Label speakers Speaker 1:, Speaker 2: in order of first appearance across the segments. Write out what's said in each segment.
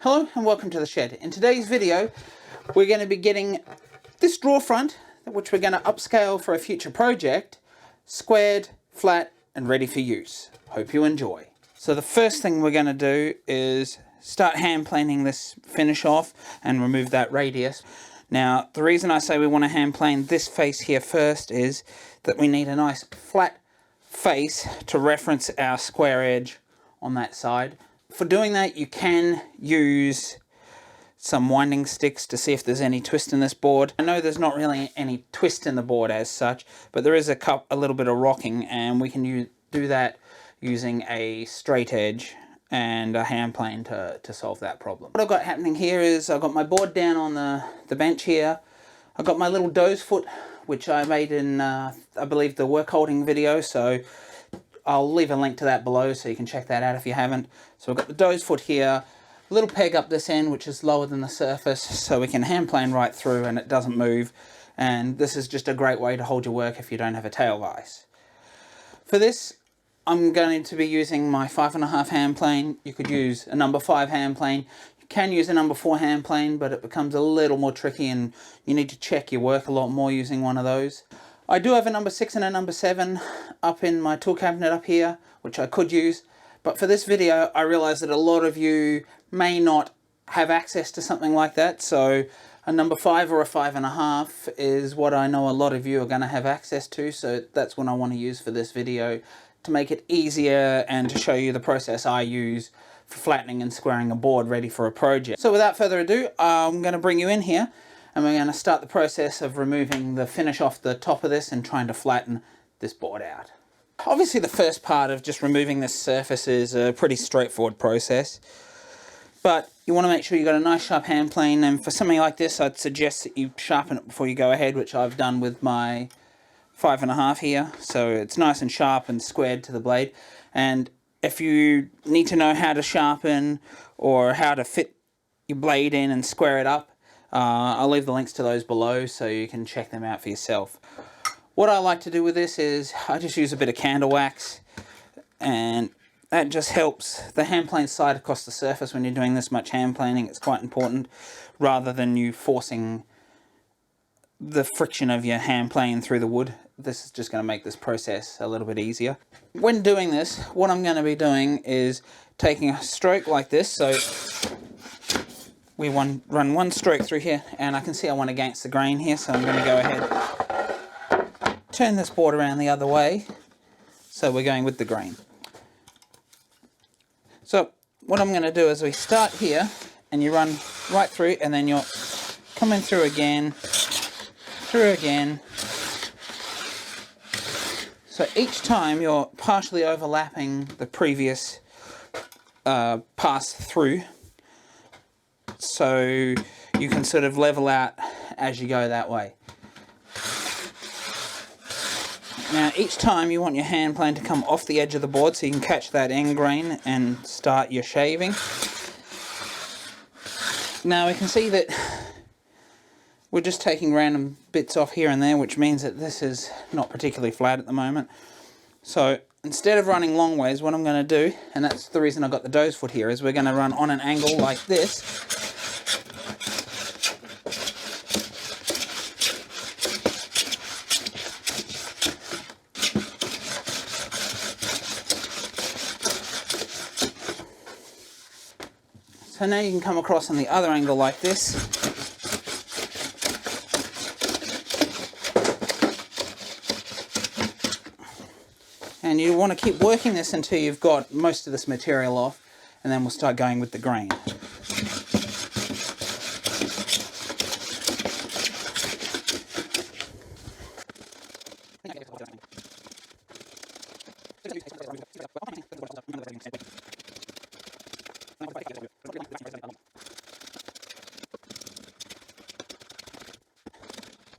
Speaker 1: Hello and welcome to the shed. In today's video we're going to be getting this drawer front, which we're going to upscale for a future project, squared, flat and ready for use. Hope you enjoy. So the first thing we're going to do is start hand planing this finish off and remove that radius. Now the reason I say we want to hand plane this face here first is that we need a nice flat face to reference our square edge on that side. For doing that, you can use some winding sticks to see if there's any twist in this board. I know there's not really any twist in the board as such, but there is a little bit of rocking, and we can do that using a straight edge and a hand plane to solve that problem. What I've got happening here is I've got my board down on the bench here. I've got my little doze foot, which I made in, I believe, the work holding video, so I'll leave a link to that below so you can check that out if you haven't. So we've got the doze foot here, a little peg up this end which is lower than the surface so we can hand plane right through and it doesn't move. And this is just a great way to hold your work if you don't have a tail vise. For this I'm going to be using my 5.5 hand plane. You could use a number 5 hand plane. You can use a number 4 hand plane, but it becomes a little more tricky and you need to check your work a lot more using one of those. I do have a number 6 and a number 7 up in my tool cabinet up here, which I could use, but for this video I realise that a lot of you may not have access to something like that, so a number 5 or a 5.5 is what I know a lot of you are going to have access to, so that's what I want to use for this video to make it easier and to show you the process I use for flattening and squaring a board ready for a project. So without further ado, I'm going to bring you in here and we're going to start the process of removing the finish off the top of this and trying to flatten this board out. Obviously the first part of just removing this surface is a pretty straightforward process, but you want to make sure you've got a nice sharp hand plane, and for something like this I'd suggest that you sharpen it before you go ahead, which I've done with my 5.5 here, so it's nice and sharp and squared to the blade. And if you need to know how to sharpen or how to fit your blade in and square it up, I'll leave the links to those below so you can check them out for yourself. What I like to do with this is I just use a bit of candle wax, and that just helps the hand plane slide across the surface when you're doing this much hand planing. It's quite important, rather than you forcing the friction of your hand plane through the wood. This is just going to make this process a little bit easier. When doing this, what I'm going to be doing is taking a stroke like this, so we run one stroke through here, and I can see I want against the grain here, so I'm going to go ahead, turn this board around the other way, so we're going with the grain. So what I'm going to do is we start here, and you run right through, and then you're coming through again, so each time you're partially overlapping the previous pass through, so you can sort of level out as you go that way. Now each time you want your hand plane to come off the edge of the board so you can catch that end grain and start your shaving. Now we can see that we're just taking random bits off here and there, which means that this is not particularly flat at the moment. So instead of running long ways, what I'm going to do, and that's the reason I got the doze foot here, is we're going to run on an angle like this. So now you can come across on the other angle like this. And you want to keep working this until you've got most of this material off, and then we'll start going with the grain.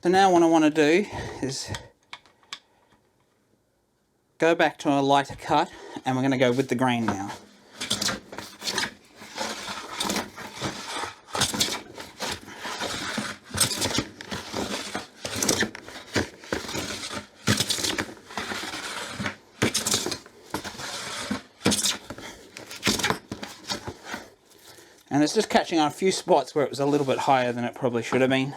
Speaker 1: So now what I want to do is go back to a lighter cut, and we're going to go with the grain now. And it's just catching on a few spots where it was a little bit higher than it probably should have been.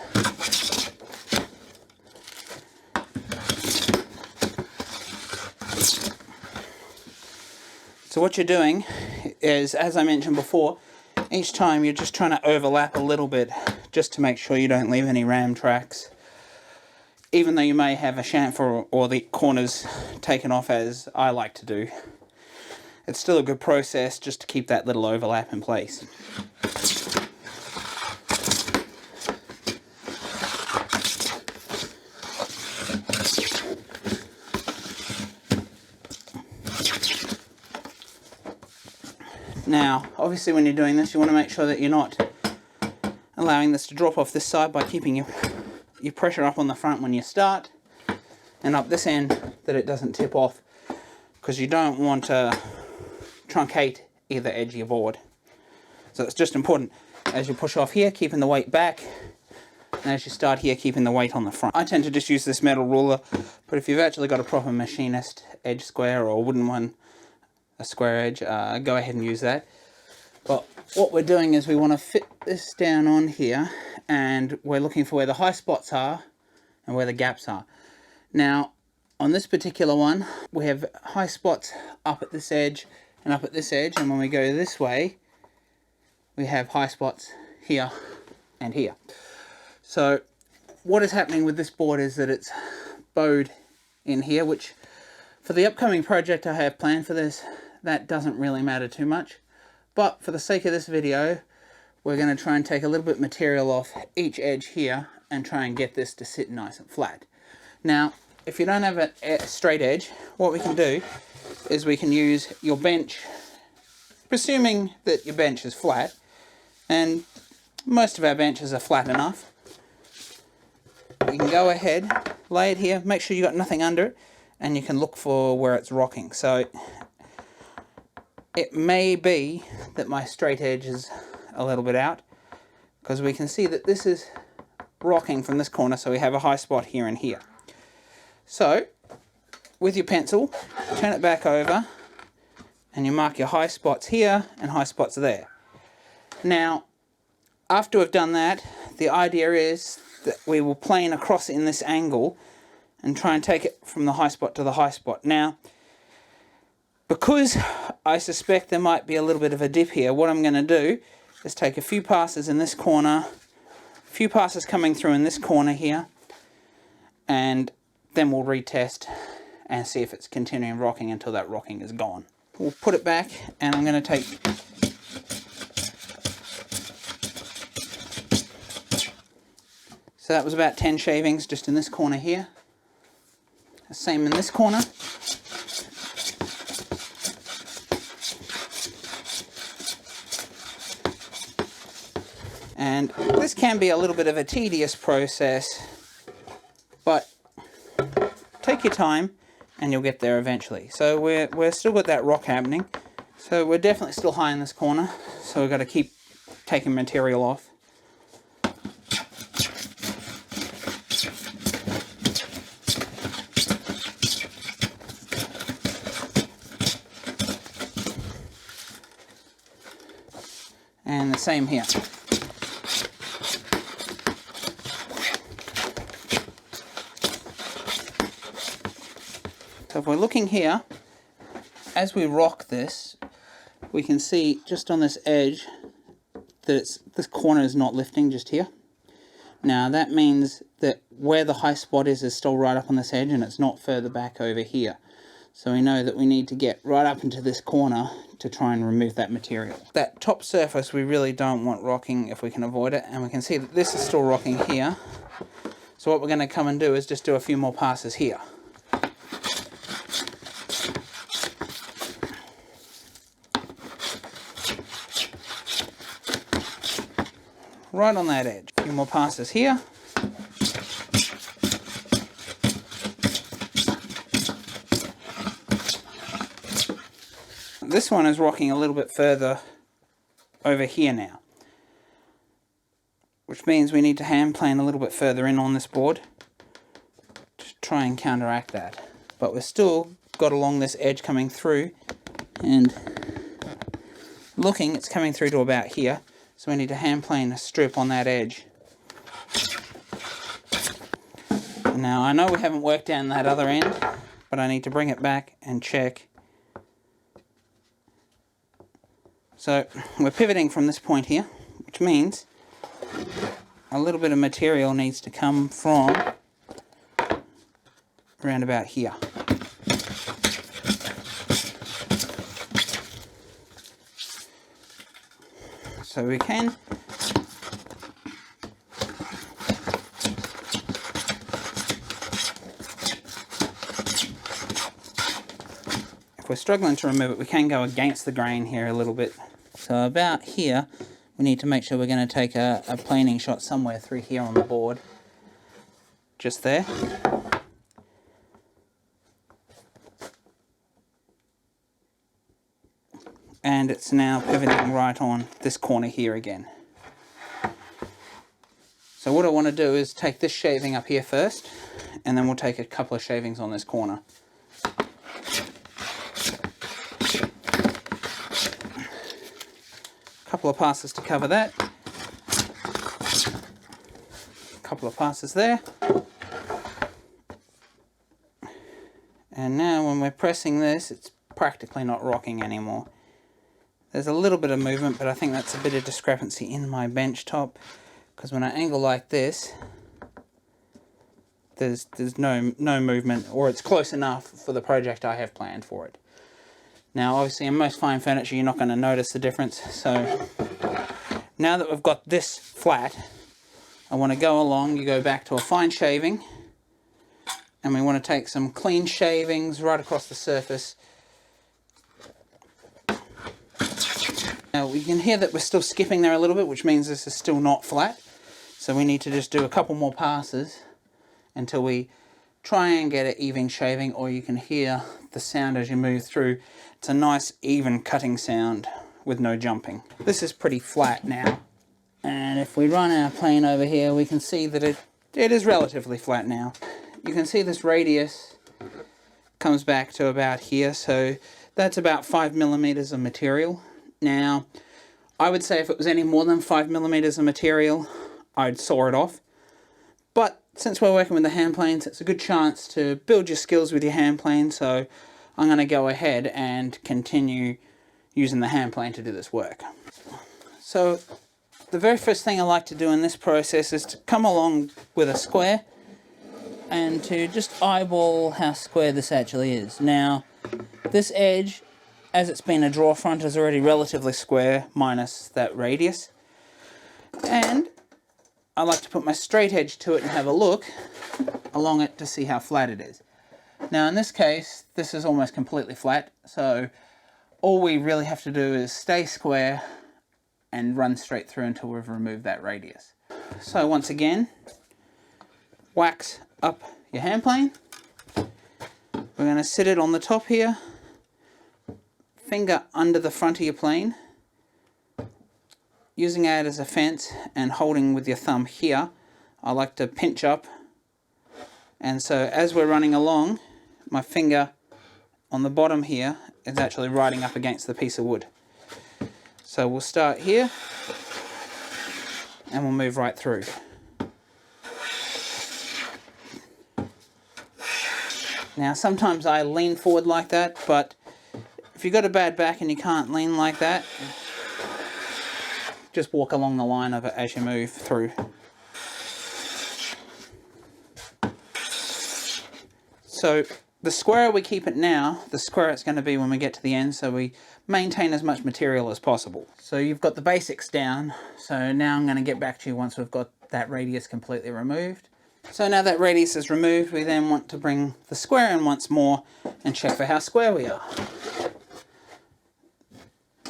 Speaker 1: So what you're doing is, as I mentioned before, each time you're just trying to overlap a little bit just to make sure you don't leave any ram tracks. Even though you may have a chamfer or the corners taken off, as I like to do, it's still a good process just to keep that little overlap in place. Now, obviously when you're doing this, you want to make sure that you're not allowing this to drop off this side by keeping your pressure up on the front when you start, and up this end that it doesn't tip off, because you don't want to truncate either edge of your board. So it's just important as you push off here, keeping the weight back, and as you start here, keeping the weight on the front. I tend to just use this metal ruler, but if you've actually got a proper machinist edge square or a wooden one, a square edge, go ahead and use that. But what we're doing is we want to fit this down on here, and we're looking for where the high spots are and where the gaps are. Now, on this particular one, we have high spots up at this edge and up at this edge, and when we go this way, we have high spots here and here. So what is happening with this board is that it's bowed in here, which for the upcoming project I have planned for this, that doesn't really matter too much. But for the sake of this video, we're going to try and take a little bit of material off each edge here and try and get this to sit nice and flat. Now, if you don't have a straight edge, what we can do is we can use your bench, presuming that your bench is flat, and most of our benches are flat enough. You can go ahead, lay it here, make sure you got nothing under it, and you can look for where it's rocking. So it may be that my straight edge is a little bit out, because we can see that this is rocking from this corner, so we have a high spot here and here. So with your pencil, turn it back over and you mark your high spots here and high spots there. Now, after we've done that, the idea is that we will plane across in this angle and try and take it from the high spot to the high spot. Now, because I suspect there might be a little bit of a dip here, what I'm going to do is take a few passes in this corner, a few passes coming through in this corner here, and then we'll retest and see if it's continuing rocking until that rocking is gone. We'll put it back, and I'm going to take so that was about 10 shavings just in this corner here. The same in this corner. And this can be a little bit of a tedious process, but take your time and you'll get there eventually. So we're still got that rock happening. So we're definitely still high in this corner, so we've got to keep taking material off. And the same here. So if we're looking here, as we rock this, we can see just on this edge that this corner is not lifting just here. Now that means that where the high spot is still right up on this edge and it's not further back over here. So we know that we need to get right up into this corner to try and remove that material. That top surface we really don't want rocking if we can avoid it, and we can see that this is still rocking here. So what we're going to come and do is just do a few more passes here. Right on that edge. A few more passes here. This one is rocking a little bit further over here now, which means we need to hand plane a little bit further in on this board to try and counteract that. But we've still got along this edge coming through, and looking, it's coming through to about here. So we need to hand plane a strip on that edge. Now I know we haven't worked down that other end, but I need to bring it back and check. So we're pivoting from this point here, which means a little bit of material needs to come from around about here. So we can if we're struggling to remove it, we can go against the grain here a little bit. So about here, we need to make sure we're going to take a planing shot somewhere through here on the board. Just there. And it's now pivoting right on this corner here again. So what I want to do is take this shaving up here first, and then we'll take a couple of shavings on this corner. Couple of passes to cover that. Couple of passes there. And now when we're pressing this, it's practically not rocking anymore. There's a little bit of movement, but I think that's a bit of discrepancy in my bench top, because when I angle like this, there's no movement, or it's close enough for the project I have planned for it. Now obviously in most fine furniture you're not going to notice the difference, so now that we've got this flat, I want to go along, you go back to a fine shaving, and we want to take some clean shavings right across the surface. Now we can hear that we're still skipping there a little bit, which means this is still not flat, so we need to just do a couple more passes until we try and get an even shaving, or you can hear the sound as you move through. It's a nice even cutting sound with no jumping. This is pretty flat now, and if we run our plane over here, we can see that it is relatively flat now. You can see this radius comes back to about here, so that's about 5 millimeters of material. Now I would say if it was any more than 5 millimeters of material, I'd saw it off, but since we're working with the hand planes, it's a good chance to build your skills with your hand plane, so I'm going to go ahead and continue using the hand plane to do this work. So the very first thing I like to do in this process is to come along with a square and to just eyeball how square this actually is. Now this edge, as it's been a draw front, is already relatively square minus that radius, and I like to put my straight edge to it and have a look along it to see how flat it is. Now in this case, this is almost completely flat, so all we really have to do is stay square and run straight through until we've removed that radius. So once again, wax up your hand plane. We're going to sit it on the top here, finger under the front of your plane, using it as a fence and holding with your thumb here. I like to pinch up, and so as we're running along, my finger on the bottom here is actually riding up against the piece of wood. So we'll start here and we'll move right through. Now sometimes I lean forward like that, but if you've got a bad back and you can't lean like that, just walk along the line of it as you move through. So the squarer we keep it now, the squarer it's going to be when we get to the end, so we maintain as much material as possible. So you've got the basics down, so now I'm going to get back to you once we've got that radius completely removed. So now that radius is removed, we then want to bring the square in once more and check for how square we are.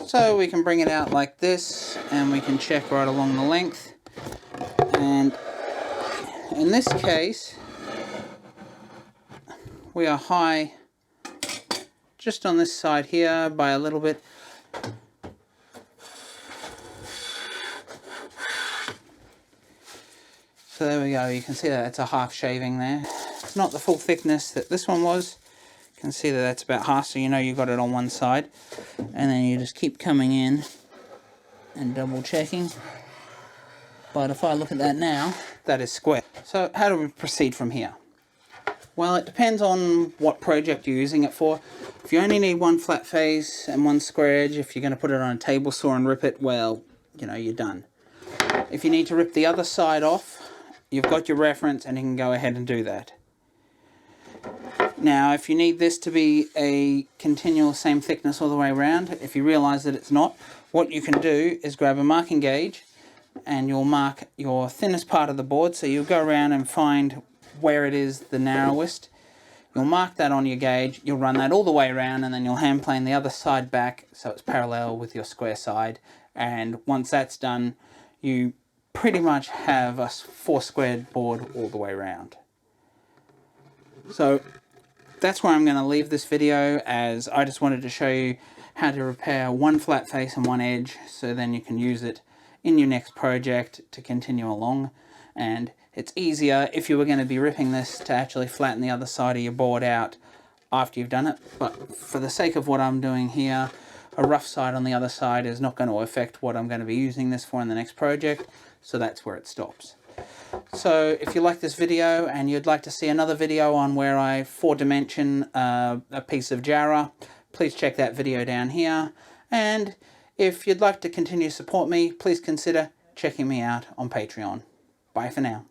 Speaker 1: So we can bring it out like this, and we can check right along the length. And in this case, we are high just on this side here by a little bit. So there we go, you can see that it's a half shaving there. It's not the full thickness that this one was. You can see that that's about half, so you know you've got it on one side. And then you just keep coming in and double checking. But if I look at that now, that is square. So how do we proceed from here? Well, it depends on what project you're using it for. If you only need one flat face and one square edge, if you're going to put it on a table saw and rip it, well, you know, you're done. If you need to rip the other side off, you've got your reference and you can go ahead and do that. Now, if you need this to be a continual same thickness all the way around, if you realize that it's not, what you can do is grab a marking gauge and you'll mark your thinnest part of the board. So you'll go around and find where it is the narrowest. You'll mark that on your gauge, you'll run that all the way around, and then you'll hand plane the other side back so it's parallel with your square side. And once that's done, you pretty much have a 4 squared board all the way around. So that's where I'm going to leave this video, as I just wanted to show you how to repair one flat face and one edge, so then you can use it in your next project to continue along. And it's easier if you were going to be ripping this to actually flatten the other side of your board out after you've done it. But for the sake of what I'm doing here, a rough side on the other side is not going to affect what I'm going to be using this for in the next project, so that's where it stops. So if you like this video and you'd like to see another video on where I 4-dimension a piece of Jarrah, please check that video down here. And if you'd like to continue to support me, please consider checking me out on Patreon. Bye for now.